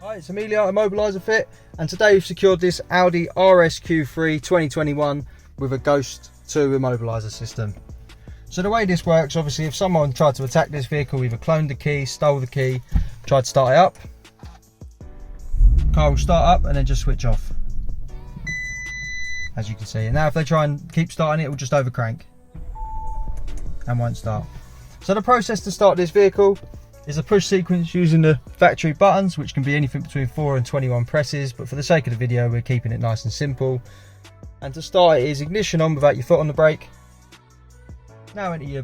Hi, it's Amelia, Immobiliser Fit, and today we've secured this Audi RSQ3 2021 with a Ghost 2 Immobiliser system. So the way this works, obviously if someone tried to attack this vehicle, either cloned the key, stole the key, tried to start it up, the car will start up and then just switch off, as you can see. And now if they try and keep starting it will just overcrank and won't start. So the process to start this vehicle is a push sequence using the factory buttons, which can be anything between 4 and 21 presses, but for the sake of the video we're keeping it nice and simple. And to start it is ignition on without your foot on the brake. Now into your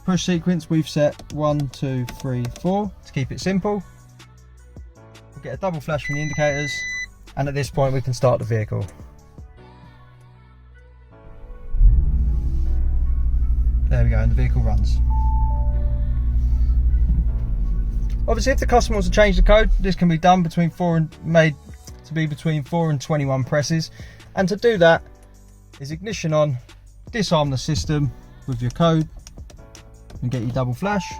push sequence we've set 1, 2, 3, 4 to keep it simple. We'll get a double flash from the indicators, and at this point we can start the vehicle. There we go, and the vehicle runs. Obviously if the customer wants to change the code, this can be done made to be between 4 and 21 presses. And to do that is ignition on, disarm the system with your code and get your double flash.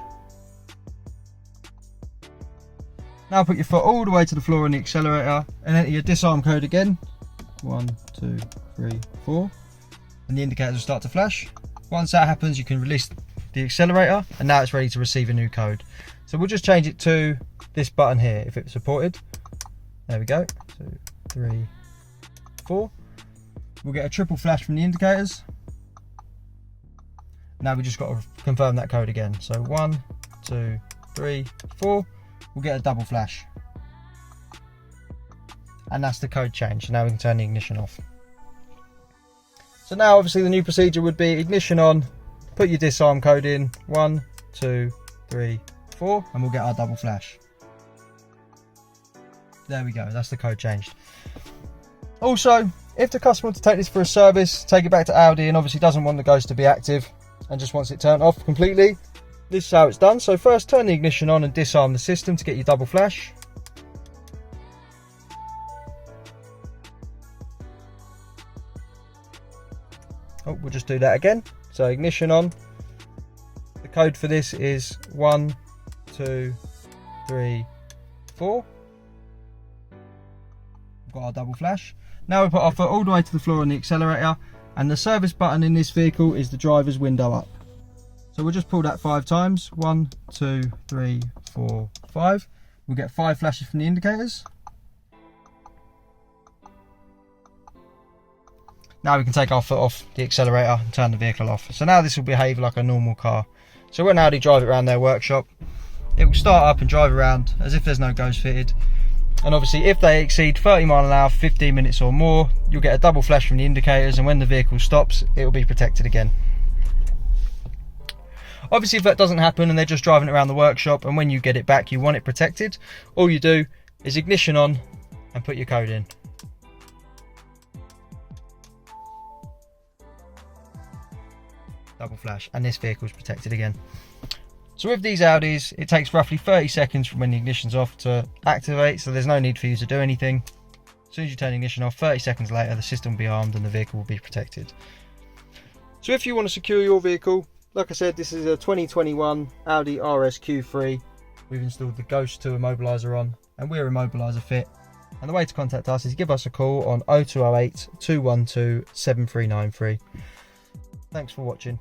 Now put your foot all the way to the floor on the accelerator and enter your disarm code again. 1, 2, 3, 4, and the indicators will start to flash. Once that happens you can release the accelerator and now it's ready to receive a new code. So we'll just change it to this button here if it's supported. There we go. 2, 3, 4. We'll get a triple flash from the indicators. Now we just got to confirm that code again. So 1, 2, 3, 4. We'll get a double flash. And that's the code change. So now we can turn the ignition off. So now obviously the new procedure would be ignition on, put your disarm code in, 1, 2, 3, 4, and we'll get our double flash. There we go, that's the code changed. Also, if the customer wants to take this for a service, take it back to Audi and obviously doesn't want the Ghost to be active and just wants it turned off completely, this is how it's done. So first turn the ignition on and disarm the system to get your double flash. Oh, we'll just do that again. So ignition on. The code for this is 1, 2, 3, 4. We've got our double flash. Now we put our foot all the way to the floor on the accelerator, and the service button in this vehicle is the driver's window up. So we'll just pull that 5 times. 1, 2, 3, 4, 5. We'll get 5 flashes from the indicators. Now we can take our foot off the accelerator and turn the vehicle off. So now this will behave like a normal car. So when Audi drive it around their workshop, it will start up and drive around as if there's no Ghost fitted. And obviously if they exceed 30 miles an hour for 15 minutes or more, you'll get a double flash from the indicators, and when the vehicle stops, it will be protected again. Obviously if that doesn't happen and they're just driving it around the workshop and when you get it back you want it protected, all you do is ignition on and put your code in. Double flash, and this vehicle is protected again. So with these Audis, it takes roughly 30 seconds from when the ignition's off to activate, so there's no need for you to do anything. As soon as you turn the ignition off, 30 seconds later, the system will be armed and the vehicle will be protected. So if you want to secure your vehicle, like I said, this is a 2021 Audi RSQ3. We've installed the Ghost 2 Immobiliser on, and we're Immobiliser Fit. And the way to contact us is give us a call on 0208 212 7393. Thanks for watching.